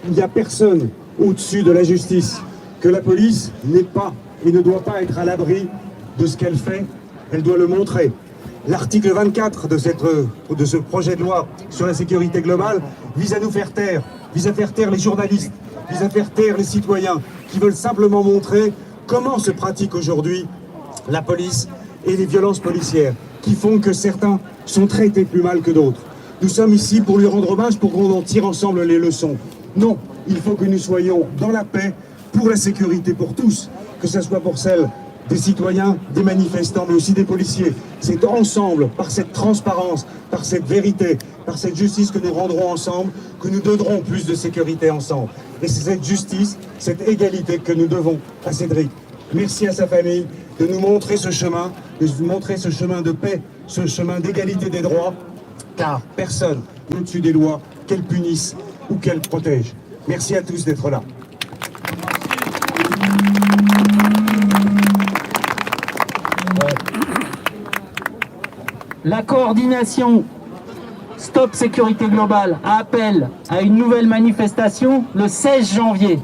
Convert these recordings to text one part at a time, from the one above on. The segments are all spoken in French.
Il n'y a personne au-dessus de la justice, que la police n'est pas et ne doit pas être à l'abri de ce qu'elle fait, elle doit le montrer. L'article 24 de ce projet de loi sur la sécurité globale vise à nous faire taire, vise à faire taire les journalistes, vise à faire taire les citoyens qui veulent simplement montrer comment se pratique aujourd'hui la police et les violences policières qui font que certains sont traités plus mal que d'autres. Nous sommes ici pour lui rendre hommage, pour qu'on en tire ensemble les leçons. Non, il faut que nous soyons dans la paix, pour la sécurité pour tous, que ce soit pour celle des citoyens, des manifestants, mais aussi des policiers. C'est ensemble, par cette transparence, par cette vérité, par cette justice que nous rendrons ensemble, que nous donnerons plus de sécurité ensemble. Et c'est cette justice, cette égalité que nous devons à Cédric. Merci à sa famille de nous montrer ce chemin, de nous montrer ce chemin de paix, ce chemin d'égalité des droits, car personne n'est au-dessus des lois, qu'elles punissent ou qu'elles protègent. Merci à tous d'être là. La coordination Stop Sécurité Globale appelle à une nouvelle manifestation le 16 janvier.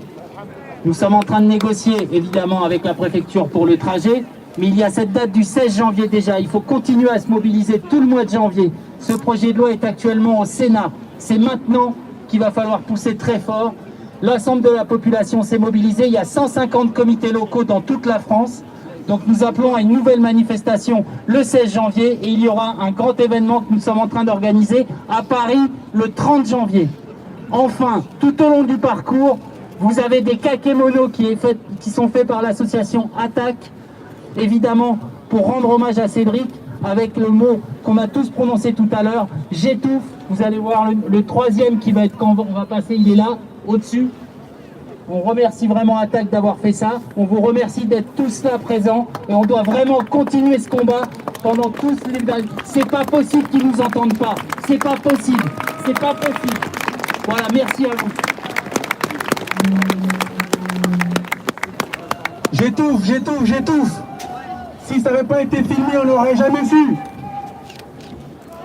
Nous sommes en train de négocier évidemment avec la préfecture pour le trajet, mais il y a cette date du 16 janvier déjà. Il faut continuer à se mobiliser tout le mois de janvier. Ce projet de loi est actuellement au Sénat. C'est maintenant qu'il va falloir pousser très fort. L'ensemble de la population s'est mobilisée. Il y a 150 comités locaux dans toute la France. Donc nous appelons à une nouvelle manifestation le 16 janvier et il y aura un grand événement que nous sommes en train d'organiser à Paris le 30 janvier. Enfin, tout au long du parcours, vous avez des kakémonos qui sont faits par l'association Attaque, évidemment pour rendre hommage à Cédric, avec le mot qu'on a tous prononcé tout à l'heure, j'étouffe. Vous allez voir le troisième qui va être quand on va passer, il est là, au-dessus. On remercie vraiment Attaque d'avoir fait ça. On vous remercie d'être tous là présents. Et on doit vraiment continuer ce combat pendant tous les... C'est pas possible qu'ils nous entendent pas. C'est pas possible. C'est pas possible. Voilà, merci à vous. J'étouffe, j'étouffe, j'étouffe. Si ça n'avait pas été filmé, on n'aurait jamais su.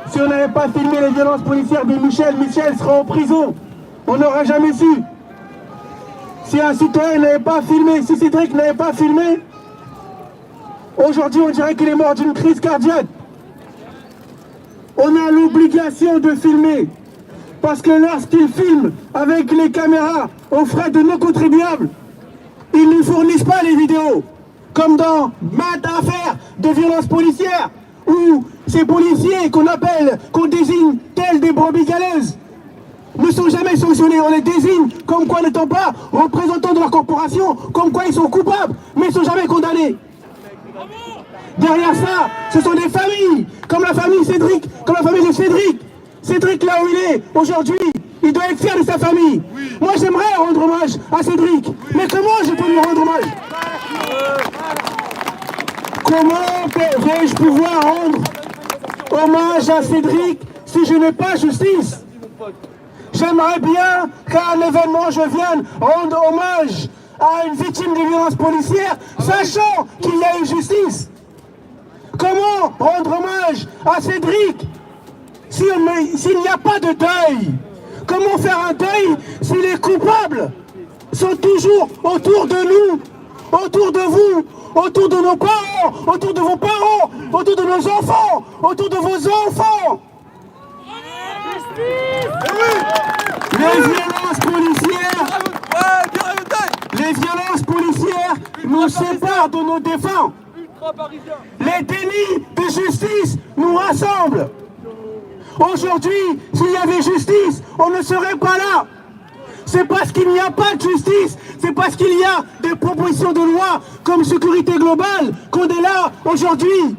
Si on n'avait pas filmé les violences policières de Michel, Michel serait en prison. On n'aurait jamais su. Si un citoyen n'avait pas filmé, si Cédric n'avait pas filmé, aujourd'hui on dirait qu'il est mort d'une crise cardiaque. On a l'obligation de filmer, parce que lorsqu'il filme avec les caméras aux frais de nos contribuables, ils ne fournissent pas les vidéos, comme dans maintes affaires de violences policières, où ces policiers qu'on désigne tels des brebis galeuses, ne sont jamais sanctionnés. On les désigne comme quoi n'étant pas représentants de leur corporation, comme quoi ils sont coupables, mais ils ne sont jamais condamnés. Derrière ça, ce sont des familles, comme la famille Cédric, comme la famille de Cédric. Cédric, là où il est aujourd'hui, il doit être fier de sa famille. Moi, j'aimerais rendre hommage à Cédric, mais comment je peux lui rendre hommage? Comment vais-je pouvoir rendre hommage à Cédric si je n'ai pas justice? J'aimerais bien qu'à un événement, je vienne rendre hommage à une victime de violences policières, sachant qu'il y a une justice. Comment rendre hommage à Cédric s'il n'y a pas de deuil? Comment faire un deuil si les coupables sont toujours autour de nous, autour de vous, autour de nos parents, autour de vos parents, autour de nos enfants, autour de vos enfants? Les violences policières nous séparent de nos défunts. Les délits de justice nous rassemblent. Aujourd'hui, s'il y avait justice, on ne serait pas là. C'est parce qu'il n'y a pas de justice, c'est parce qu'il y a des propositions de loi comme sécurité globale qu'on est là aujourd'hui.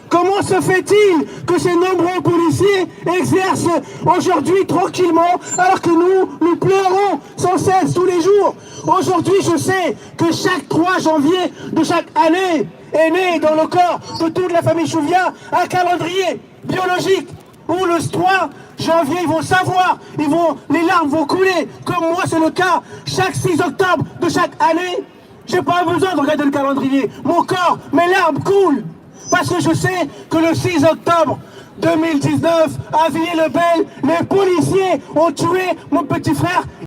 Comment se fait-il que ces nombreux policiers exercent aujourd'hui tranquillement alors que nous pleurons sans cesse tous les jours? Aujourd'hui, je sais que chaque 3 janvier de chaque année est né dans le corps de toute la famille Chouviat un calendrier biologique où le 3 janvier, ils vont savoir, les larmes vont couler, comme moi c'est le cas, chaque 6 octobre de chaque année. J'ai pas besoin de regarder le calendrier, mon corps, mes larmes coulent. Parce que je sais que le 6 octobre 2019, à Villiers-le-Bel, les policiers ont tué mon petit frère.